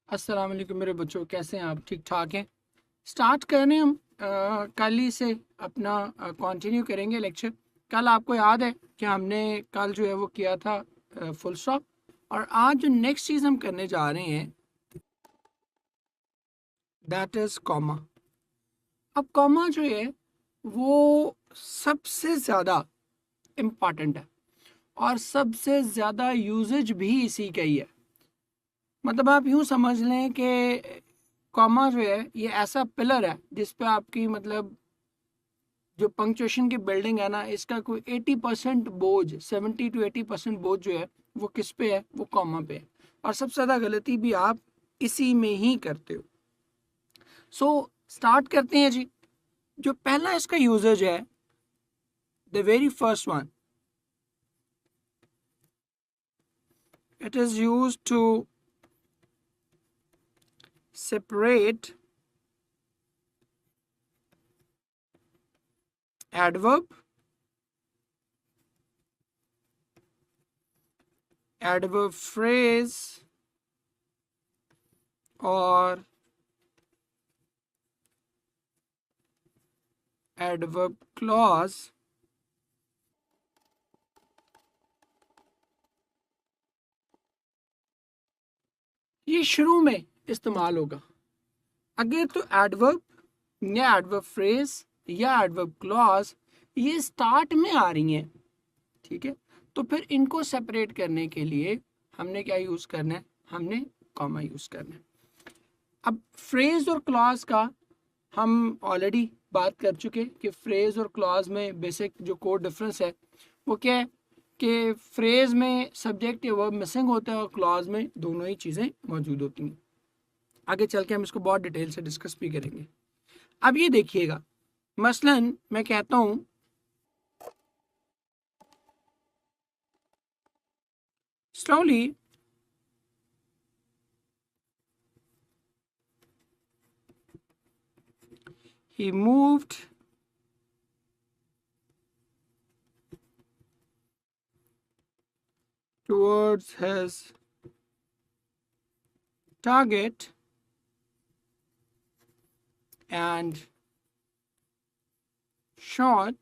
अस्सलाम वालेकुम मेरे बच्चों, कैसे हैं आप? ठीक ठाक हैं? स्टार्ट कर रहे हैं हम। कल ही से अपना कंटिन्यू करेंगे लेक्चर। कल आपको याद है कि हमने कल जो है वो किया था फुल स्टॉप, और आज जो नेक्स्ट चीज़ हम करने जा रहे हैं दैट इज़ कॉमा। अब कॉमा जो है वो सबसे ज़्यादा इम्पॉर्टेंट है और सबसे ज़्यादा यूजेज भी इसी का ही है। मतलब आप यूँ समझ लें कि कॉमा जो है ये ऐसा पिलर है जिस पे आपकी मतलब जो पंक्चुएशन की बिल्डिंग है ना, इसका कोई 80% बोझ, 70 to 80% बोझ जो है वो किस पे है? वो कॉमा पे है। और सबसे ज़्यादा गलती भी आप इसी में ही करते हो। सो स्टार्ट करते हैं जी। जो पहला इसका यूजेज है, the very first one, it is use to separate adverb, adverb phrase और adverb clause ये शुरू में इस्तेमाल होगा। अगर तो एडवर्ब या एडवर्ब फ्रेज या एडवर्ब क्लॉज ये स्टार्ट में आ रही हैं, ठीक है, तो फिर इनको सेपरेट करने के लिए हमने क्या यूज़ करना है? हमने कॉमा यूज़ करना है। अब फ्रेज और क्लॉज का हम ऑलरेडी बात कर चुके कि फ्रेज और क्लॉज में बेसिक जो कोड डिफरेंस है वो क्या है कि फ्रेज में सब्जेक्ट या वर्ब मिसिंग होता है और क्लॉज में दोनों ही चीज़ें मौजूद होती हैं। आगे चल के हम इसको बहुत डिटेल से डिस्कस भी करेंगे। अब ये देखिएगा, मसलन मैं कहता हूँ slowly he moved towards his target and shot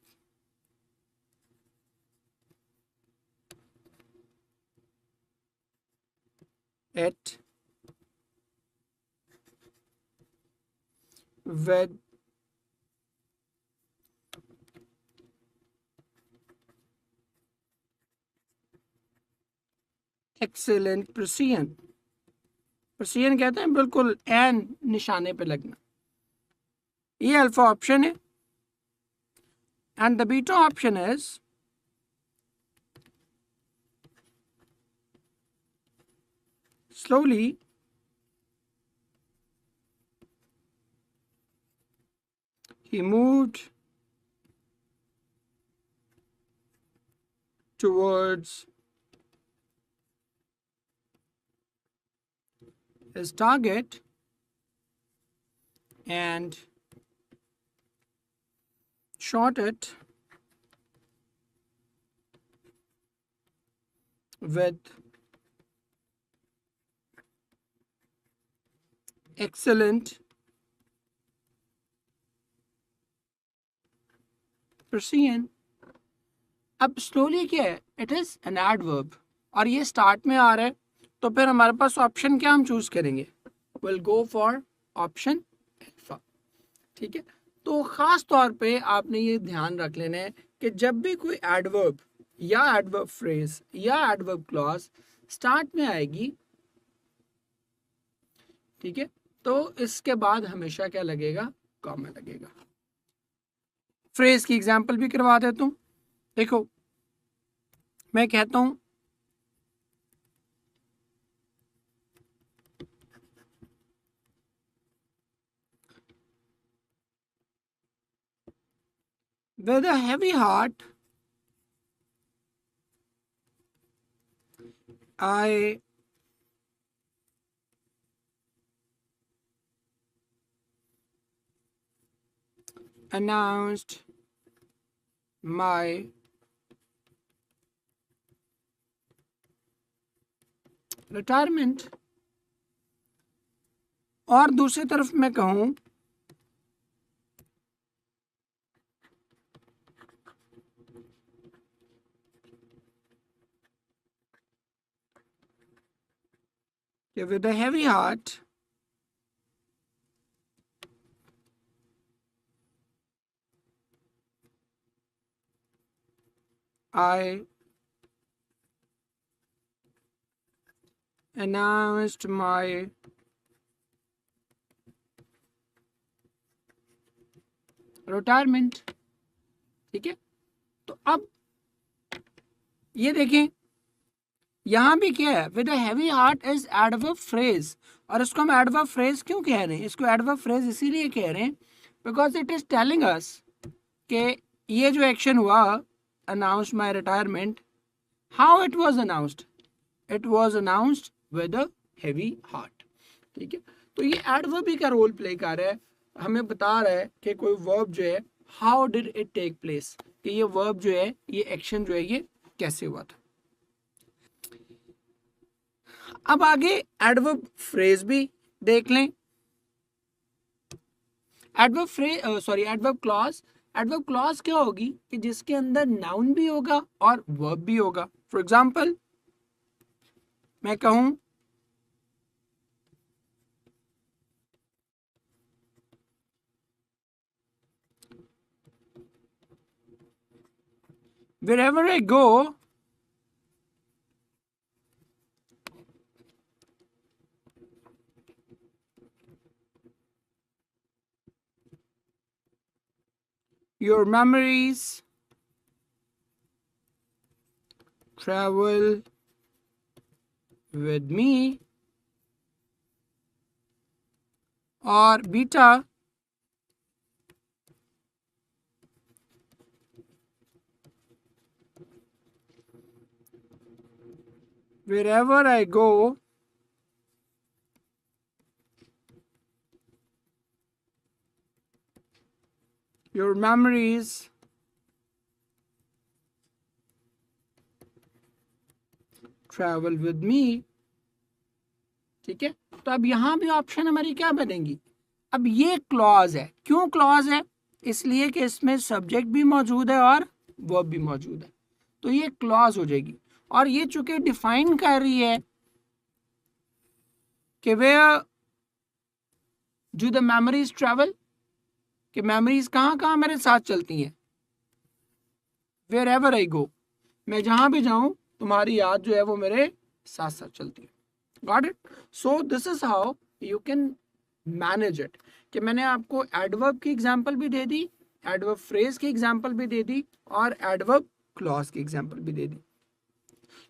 it with excellent precision। Precision कहते हैं बिल्कुल एन निशाने पे लगना। ये अल्फा ऑप्शन है and the beta option is slowly he moved towards his target and shot it with excellent precision। अब slowly क्या है? इट इज एन एडवर्ब और ये स्टार्ट में आ रहा है, तो फिर हमारे पास ऑप्शन क्या हम चूज करेंगे? Will go for option alpha. ठीक है, तो खास तौर पे आपने ये ध्यान रख लेना है कि जब भी कोई एडवर्ब या एडवर्ब फ्रेज या एडवर्ब क्लॉज स्टार्ट में आएगी, ठीक है, तो इसके बाद हमेशा क्या लगेगा? कॉमा लगेगा। फ्रेज की एग्जांपल भी करवा देता हूं। देखो, मैं कहता हूं with a heavy heart I announced my retirement और दूसरी तरफ मैं कहूं कि with a heavy heart I announced my retirement. ठीक है, तो अब ये देखें यहां भी क्या है, with a heavy heart is adverb phrase. और इसको हम एडवर्ब फ्रेज क्यों कह रहे हैं, इसको एडवर्ब फ्रेज इसीलिए कह रहे हैं because it is telling us कि ये जो एक्शन हुआ, announce my retirement, how it was announced, it was announced with a heavy heart. ठीक है, तो ये एडवर्ब ही का रोल प्ले कर रहा है, हमें बता रहा है कि कोई वर्ब जो है how did it take place, कि ये वर्ब जो है, ये एक्शन जो है, ये कैसे हुआ था। अब आगे एडवर्ब फ्रेज भी देख लें। Adverb phrase, sorry adverb clause. Adverb clause क्या होगी कि जिसके अंदर नाउन भी होगा और वर्ब भी होगा। फॉर एग्जांपल मैं कहूं wherever I go, your memories travel with me, और beta wherever I go, your memories travel with me। ठीक है, तो अब यहां भी ऑप्शन हमारी क्या बनेगी, अब ये क्लॉज है। क्यों क्लॉज है, इसलिए कि इसमें सब्जेक्ट भी मौजूद है और वर्ब भी मौजूद है, तो ये क्लॉज हो जाएगी। और ये चूंकि डिफाइन कर रही है कि वे डू द मेमोरीज ट्रेवल, कि मेमोरीज कहाँ कहाँ मेरे साथ चलती हैं, वेयर एवर आई गो, मैं जहां भी जाऊं तुम्हारी याद जो है वो मेरे साथ साथ चलती है। Got it. So this is how you can manage it, कि मैंने आपको एडवर्ब की एग्जांपल भी दे दी, एडवर्ब फ्रेज की एग्जांपल भी दे दी, और एडवर्ब क्लॉज की एग्जांपल भी दे दी।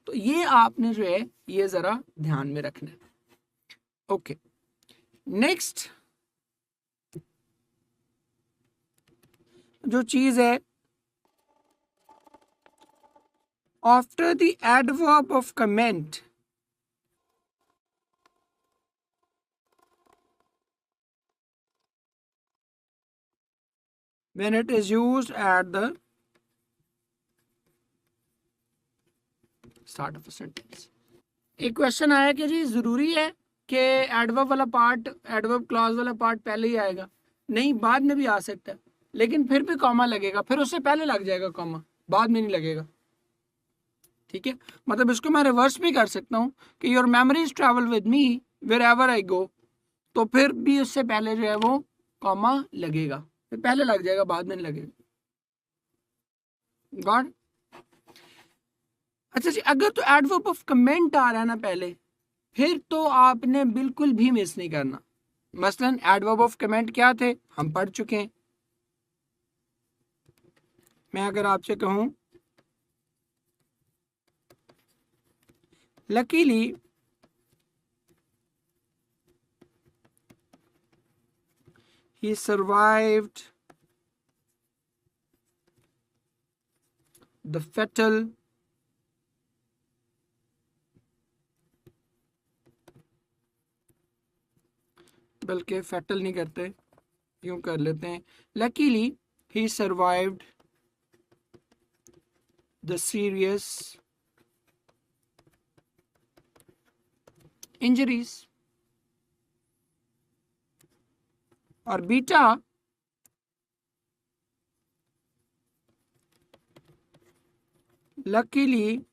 तो ये आपने जो है ये जरा ध्यान में रखना है। ओके, नेक्स्ट जो चीज है, after the adverb of comment, when it is used at the start of a sentence। एक क्वेश्चन आया कि जी जरूरी है कि एडवर्ब वाला पार्ट, एडवर्ब क्लॉज वाला पार्ट पहले ही आएगा? नहीं, बाद में भी आ सकता है, लेकिन फिर भी कॉमा लगेगा, फिर उससे पहले लग जाएगा कॉमा, बाद में नहीं लगेगा। ठीक है, मतलब इसको मैं रिवर्स भी कर सकता हूँ कि your memories travel with me wherever I go, तो फिर भी उससे पहले जो है वो कॉमा लगेगा, फिर पहले लग जाएगा, बाद में नहीं लगेगा। गॉड। अच्छा जी, अगर तो एडवर्ब ऑफ कमेंट आ रहा है ना पहले, फिर तो आपने बिल्कुल भी मिस नहीं करना। मसलन एडवर्ब ऑफ कमेंट क्या थे, हम पढ़ चुके हैं। मैं अगर आपसे कहूं luckily he survived the fatal बल्कि फैटल नहीं करते, यूं कर लेते हैं, luckily he survived the serious injuries। और beta luckily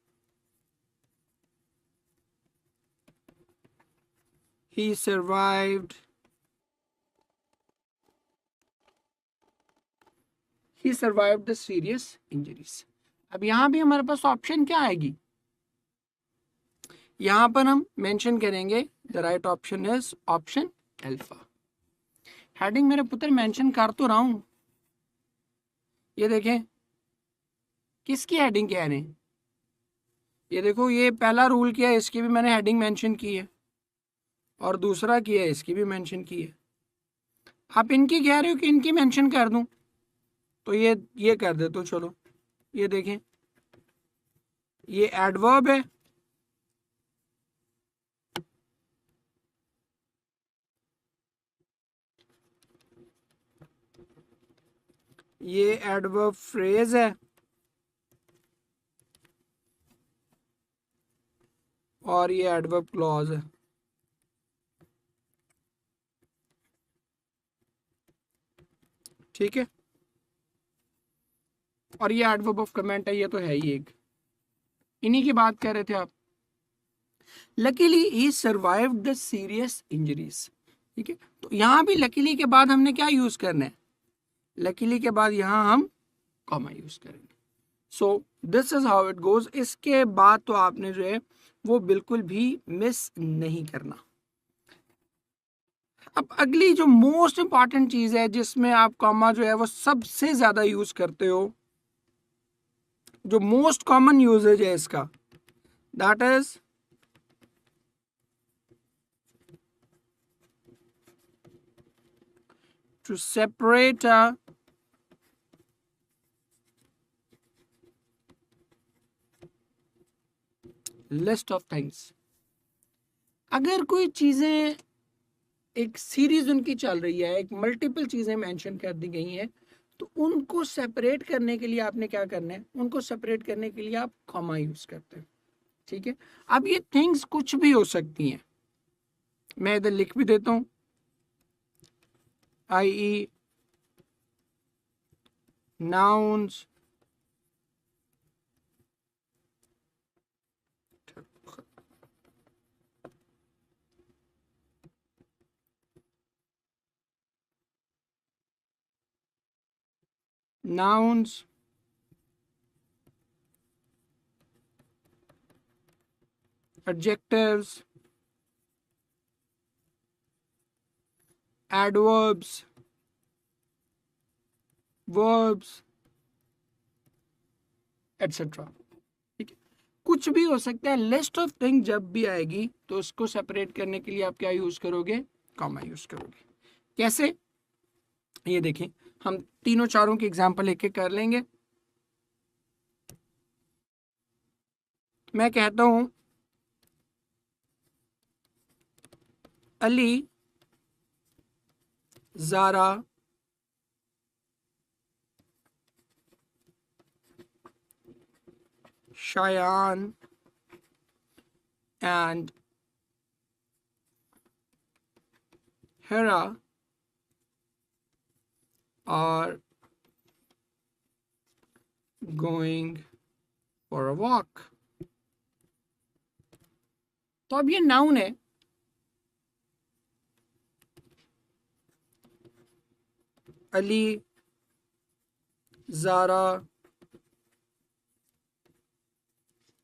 he survived the serious injuries. अब यहां भी हमारे पास ऑप्शन क्या आएगी, यहां पर हम मेंशन करेंगे the right option is option alpha. Heading मेरे पुत्र मेंशन कर तो रहा हूं, ये देखें किसकी हेडिंग कह रहे हैं, ये देखो ये पहला रूल किया है, इसकी भी मैंने हेडिंग मेंशन की है, और दूसरा किया है इसकी भी मेंशन की है। आप इनकी कह रहे हो कि इनकी मेंशन कर दूं, तो ये कर दे तो चलो, ये देखें ये एडवर्ब है, ये एडवर्ब फ्रेज है, और ये एडवर्ब क्लॉज है। ठीक है, और ये एडवर्ब ऑफ कमेंट है, ये तो है ही एक, इन्हीं की बात कर रहे थे आप। Luckily he survived the serious injuries. ठीक है, तो यहां भी लकीली के बाद हमने क्या यूज करना है, लकीली के बाद यहां हम कॉमा यूज करेंगे। So this is how it goes. इसके बाद तो आपने जो है वो बिल्कुल भी मिस नहीं करना। अब अगली जो मोस्ट इंपॉर्टेंट चीज है जिसमें आप कॉमा जो है वो सबसे ज्यादा यूज करते हो, जो मोस्ट कॉमन यूजेज है इसका, that is to separate a list of things. अगर कोई चीजें एक सीरीज उनकी चल रही है, एक मल्टीपल चीजें मेंशन कर दी गई हैं, तो उनको सेपरेट करने के लिए आपने क्या करना है, उनको सेपरेट करने के लिए आप कॉमा यूज करते हैं। ठीक है, अब ये थिंग्स कुछ भी हो सकती हैं, मैं इधर लिख भी देता हूं, i.e. nouns, nouns, adjectives, adverbs, verbs, etc. ठीक है, कुछ भी हो सकता है। लिस्ट ऑफ थिंग जब भी आएगी तो उसको सेपरेट करने के लिए आप क्या यूज करोगे, कॉमा यूज करोगे। कैसे, ये देखें, हम तीनों चारों की एग्जांपल एक एक कर लेंगे। मैं कहता हूं Ali, Zaara, Shayan and Hera are going for a walk. तो अब ये नाउन है, Ali, Zaara,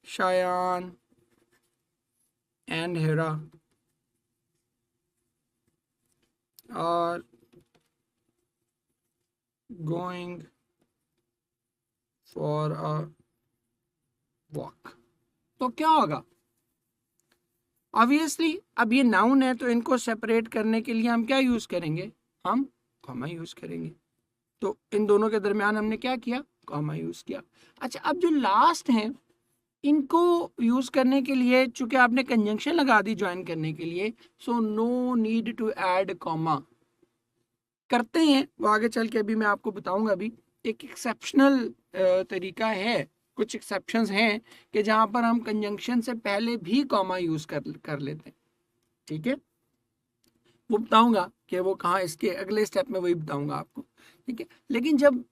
Shayan and Hera are going for a walk. तो क्या होगा, ऑब्वियसली अब ये नाउन है, तो इनको सेपरेट करने के लिए हम क्या यूज करेंगे, हम कॉमा यूज करेंगे। तो इन दोनों के दरमियान हमने क्या किया, कॉमा यूज किया। अच्छा, अब जो लास्ट हैं इनको यूज करने के लिए चूंकि आपने कंजंक्शन लगा दी ज्वाइन करने के लिए, so no need to add comma. करते हैं वो आगे चल के, अभी मैं आपको बताऊंगा। अभी एक एक्सेप्शनल तरीका है, कुछ एक्सेप्शंस हैं कि जहां पर हम कंजंक्शन से पहले भी कॉमा यूज कर लेते हैं। ठीक है, वो बताऊंगा। कि वो कहाँ, इसके अगले स्टेप में वही बताऊंगा आपको, ठीक है। लेकिन जब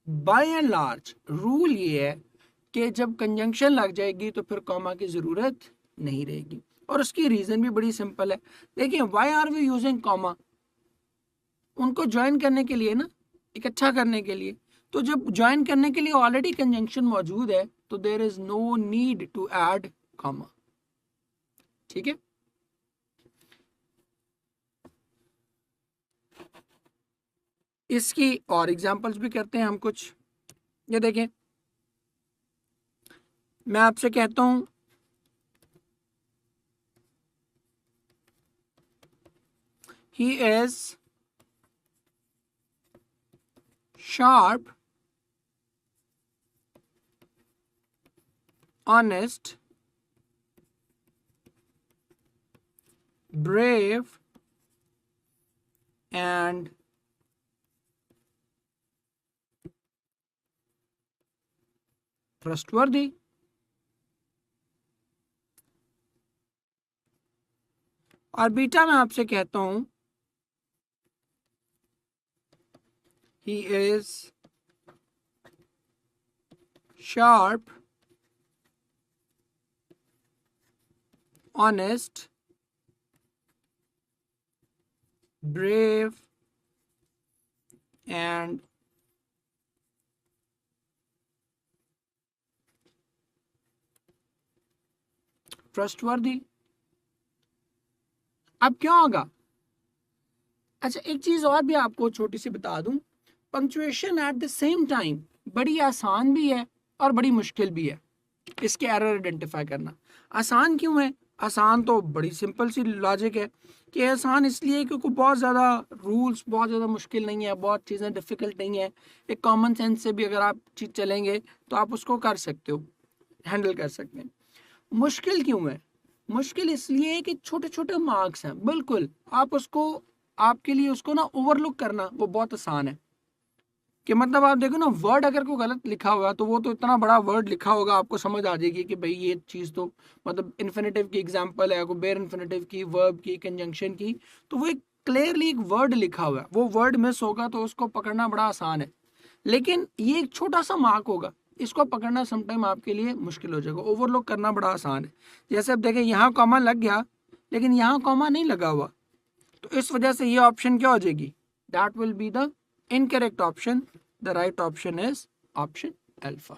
बाय एंड लार्ज रूल ये है कि जब कंजंक्शन लग जाएगी तो फिर कॉमा की ज़रूरत नहीं रहेगी, और उसकी रीज़न भी बड़ी सिंपल है। देखिए why are we using comma, उनको ज्वाइन करने के लिए ना, इकट्ठा करने के लिए। तो जब ज्वाइन करने के लिए ऑलरेडी कंजंक्शन मौजूद है तो there is no need to add comma, ठीक है। इसकी और एग्जांपल्स भी करते हैं हम कुछ। ये देखें, मैं आपसे कहता हूं he is sharp, honest, brave and trustworthy। और बीटा मैं आपसे कहता हूं he is sharp, honest, brave and trustworthy। अब क्या होगा? अच्छा, एक चीज और भी आपको छोटी सी बता दूं, punctuation at the same time बड़ी आसान भी है और बड़ी मुश्किल भी है इसके एरर आइडेंटिफाई करना। आसान क्यों है? आसान तो बड़ी सिंपल सी लॉजिक है कि आसान इसलिए क्योंकि बहुत ज़्यादा रूल्स, बहुत ज़्यादा मुश्किल नहीं है, बहुत चीज़ें डिफ़िकल्ट नहीं है। एक कॉमन सेंस से भी अगर आप चीज़ चलेंगे तो आप उसको कर सकते हो, हैंडल कर सकते हैं। मुश्किल क्यों है? मुश्किल इसलिए कि छोटे छोटे मार्क्स हैं, बिल्कुल आप उसको, आपके लिए उसको ना ओवरलुक करना वो बहुत आसान है। कि मतलब आप देखो ना, वर्ड अगर कोई गलत लिखा हुआ तो वो तो इतना बड़ा वर्ड लिखा होगा, आपको समझ आ जाएगी कि भाई ये चीज़ तो मतलब इन्फिनेटिव की एग्जांपल है, कोई बेयर इन्फिनेटिव की, वर्ब की, कंजंक्शन की, तो वो एक क्लियरली एक वर्ड लिखा हुआ है, वो वर्ड मिस होगा तो उसको पकड़ना बड़ा आसान है। लेकिन ये एक छोटा सा मार्क होगा, इसको पकड़ना समटाइम आपके लिए मुश्किल हो जाएगा, ओवरलुक करना बड़ा आसान है। जैसे अब देखें, यहाँ कॉमा लग गया लेकिन यहाँ कॉमा नहीं लगा हुआ, तो इस वजह से ये ऑप्शन क्या हो जाएगी? That will be the incorrect option. The right option is option alpha,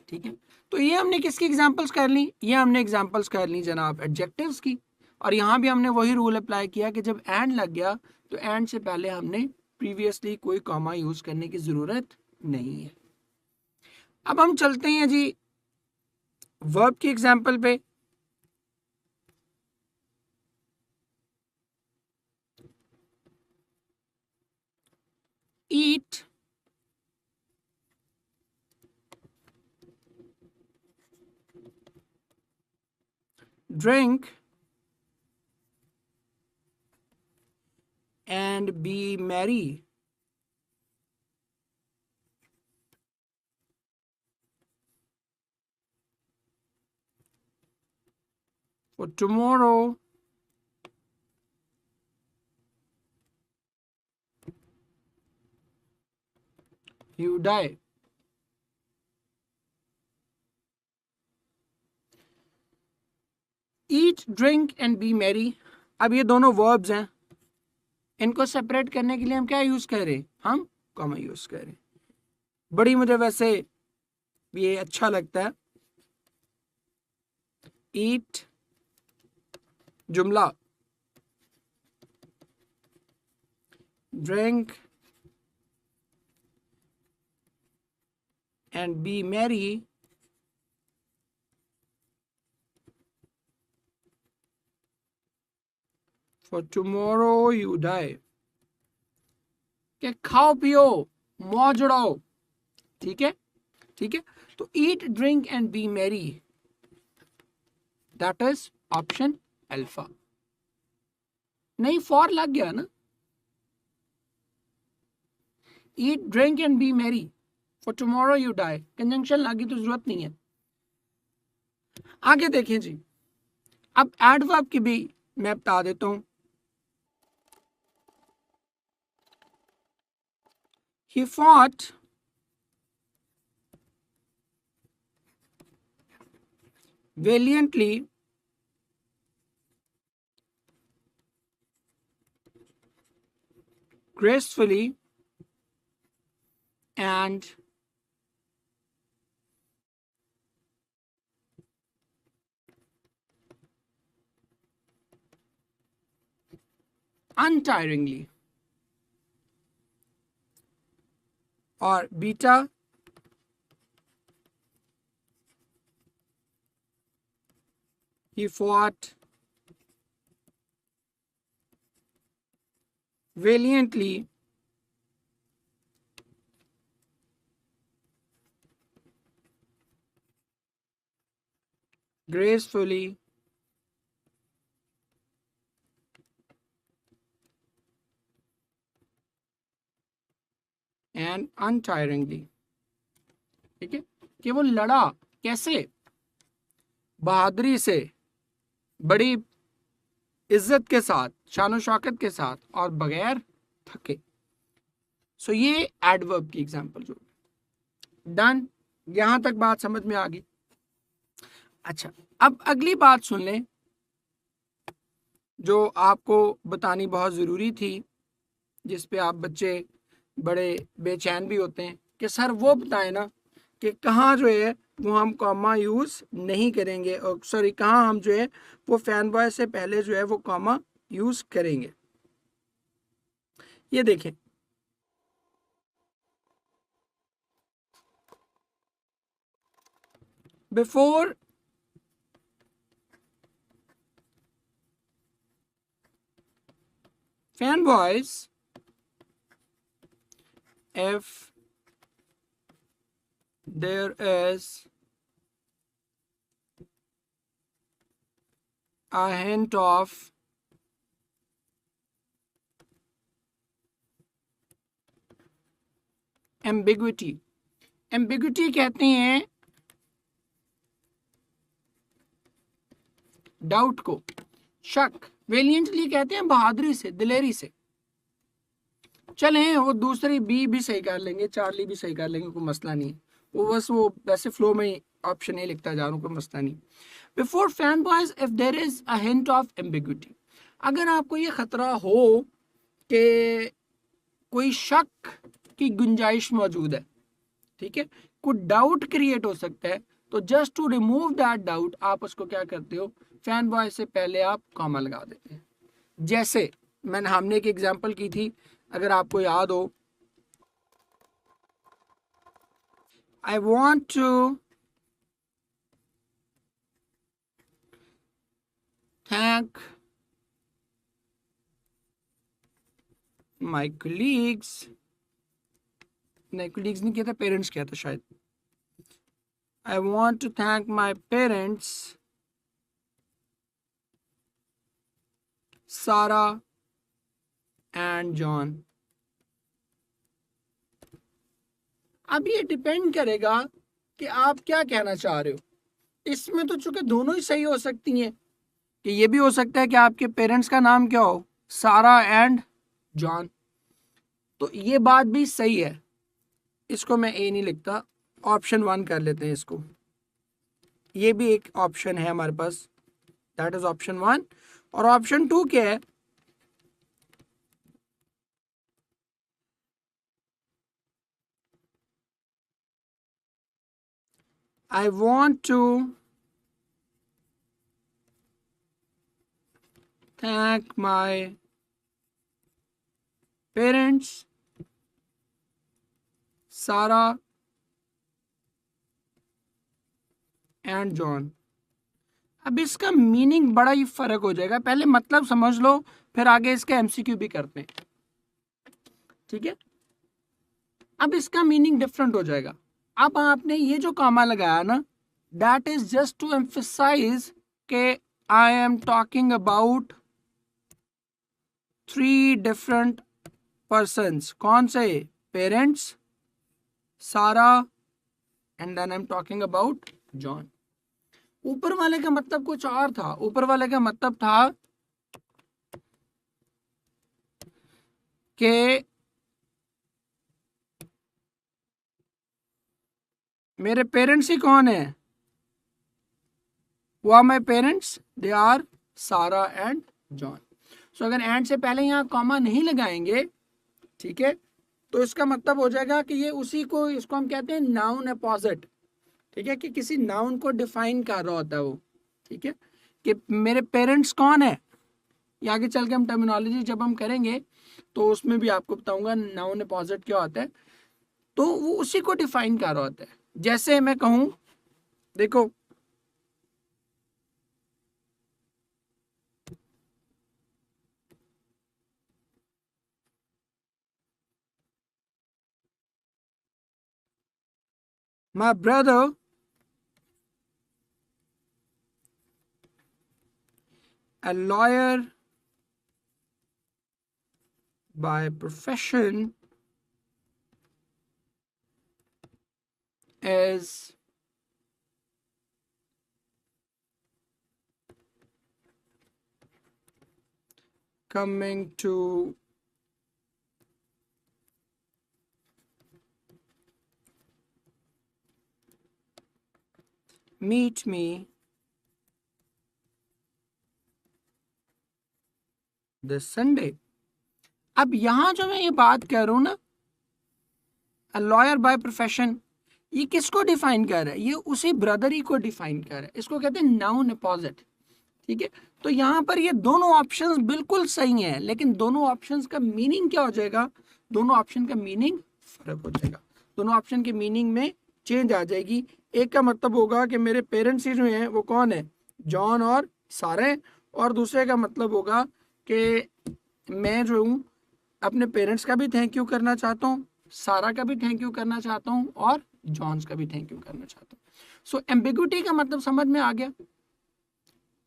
ठीक है। तो ये हमने किसकी एग्जांपल्स कर ली? ये हमने एग्जांपल्स कर ली जनाब एडजेक्टिव्स की। और यहाँ भी हमने वही रूल अप्लाई किया कि जब एंड लग गया तो एंड से पहले हमने प्रीवियसली कोई कॉमा यूज करने की जरूरत नहीं है। अब हम चलते हैं जी वर्ब की एग्जांपल पे। ईट, drink and be merry। For tomorrow you die। Eat, drink and be Mary, अब ये दोनों वर्ब्स हैं, इनको सेपरेट करने के लिए हम क्या यूज कर रहे हैं? हम कॉमा यूज कर रहे हैं। बड़ी मुझे वैसे ये अच्छा लगता है। ईट जुमला, drink and be merry for tomorrow you die. कि खाओ पियो, मौज उड़ाओ, ठीक है, ठीक है। तो eat, drink and be merry, that is option alpha. नहीं, फॉर लग गया ना, eat, drink and be merry for tomorrow you die, conjunction लगी तो जरूरत नहीं है। आगे देखें जी, अब एडवर्ब की भी मैं बता देता हूं। He fought valiantly gracefully and untiringly. Or beta, he fought valiantly gracefully and untiringly. ठीक है, कि वो लड़ा कैसे, बहादुरी से, बड़ी इज्जत के साथ, शान शौकत के साथ और बगैर थके। सो ये एडवर्ब की एग्जांपल जो डन, यहां तक बात समझ में आ गई। अच्छा, अब अगली बात सुन लें जो आपको बतानी बहुत ज़रूरी थी, जिस पे आप बच्चे बड़े बेचैन भी होते हैं कि सर वो बताएं ना कि कहाँ जो है वो हम कॉमा यूज़ नहीं करेंगे, और सॉरी कहाँ हम जो है वो फैन बॉय से पहले जो है वो कॉमा यूज़ करेंगे। ये देखें, before fan boys, if there is a hint of ambiguity, ambiguity कहते हैं डाउट को, शक, वेलियंटली कहते हैं बहादुरी से, दिलेरी से। चलें वो दूसरी बी भी सही कर लेंगे, चार्ली भी सही कर लेंगे, कोई मसला नहीं है, वो बस वो वैसे फ्लो में ऑप्शन ए लिखता जा रहा हूँ, कोई मसला नहीं। Before fan boys if there is a hint of ambiguity, अगर आपको ये खतरा हो कि कोई शक की गुंजाइश मौजूद है, ठीक है, कुछ डाउट क्रिएट हो सकता है, तो just to remove that doubt आप उसको क्या करते हो, फैन बॉय से पहले आप कॉमा लगा देते हैं। जैसे हमने एक एग्जांपल की थी, अगर आपको याद हो, I want to thank my colleagues, नहीं कलीग्स नहीं किया था, पेरेंट्स किया था शायद, I want to thank my parents सारा एंड जॉन। अब ये डिपेंड करेगा कि आप क्या कहना चाह रहे हो। इसमें तो चूंकि दोनों ही सही हो सकती हैं, कि ये भी हो सकता है कि आपके पेरेंट्स का नाम क्या हो, सारा एंड जॉन, तो ये बात भी सही है। इसको मैं ए नहीं लिखता, ऑप्शन 1 कर लेते हैं इसको, ये भी एक ऑप्शन है हमारे पास, दैट इज ऑप्शन 1। और ऑप्शन 2 क्या है, I want to thank my parents, Sarah and John। अब इसका मीनिंग बड़ा ही फर्क हो जाएगा, पहले मतलब समझ लो, फिर आगे इसका एमसीक्यू भी करते हैं, ठीक है। अब इसका मीनिंग डिफरेंट हो जाएगा। अब आपने ये जो कॉमा लगाया ना, that is just to emphasise के I am talking about 3 different persons. कौन से? पेरेंट्स, सारा and then I am talking about John. ऊपर वाले का मतलब कुछ और था, ऊपर वाले का मतलब था कि मेरे पेरेंट्स ही कौन है? Who are my parents? They are Sara and John. So अगर एंड से पहले यहाँ कॉमा नहीं लगाएंगे, ठीक है, तो इसका मतलब हो जाएगा कि ये उसी को, इसको हम कहते हैं नाउन अपोजिट, ठीक है, कि किसी नाउन को डिफाइन कर रहा होता है वो, ठीक है, कि मेरे पेरेंट्स कौन है। ये आगे चल के हम टर्मिनोलॉजी जब हम करेंगे तो उसमें भी आपको बताऊंगा नाउन अपोजिट क्या होता है। तो वो उसी को डिफाइन कर रहा होता है। जैसे मैं कहूं, देखो my brother a lawyer by profession is coming to meet me this Sunday। अब यहां जो मैं ये बात कर रहा हूं ना, अ लॉयर बाय प्रोफेशन, ये किसको डिफाइन कर रहा है? ये उसी ब्रदर ही को डिफाइन कर रहा है। इसको कहते हैं नाउन अपोजिट, ठीक है। तो यहाँ पर ये दोनों ऑप्शंस बिल्कुल सही हैं, लेकिन दोनों ऑप्शंस का मीनिंग क्या हो जाएगा? दोनों ऑप्शन का मीनिंग फर्क हो जाएगा। दोनों ऑप्शन के मीनिंग में चेंज आ जाएगी। एक का मतलब होगा कि मेरे पेरेंट्स ही जो हैं वो कौन है? जॉन और सारा है। और दूसरे का मतलब होगा कि मैं जो हूँ अपने पेरेंट्स का भी थैंक यू करना चाहता हूँ, सारा का भी थैंक यू करना चाहता हूँ, और जॉन्स का भी थैंक यू करना चाहता हूँ। सो एम्बिग्युइटी का मतलब समझ में आ गया।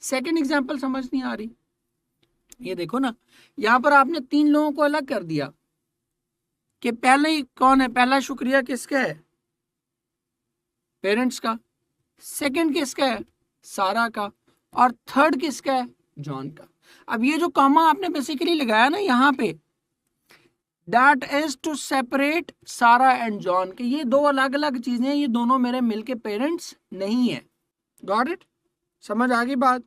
सेकंड एग्जांपल समझ नहीं आ रही? ये देखो ना, यहां पर आपने तीन लोगों को अलग कर दिया कि पहले ही कौन है? पहला शुक्रिया किसका है? पेरेंट्स का। सेकंड किसका है? सारा का। और थर्ड किसका है? जॉन का। अब ये जो कॉमा आपने बेसिकली लगाया ना यहाँ पे, दैट इज टू सेपरेट सारा एंड जॉन, के ये दो अलग अलग चीजें हैं, ये दोनों मेरे मिलके पेरेंट्स नहीं है। Got it? समझ आ गई बात?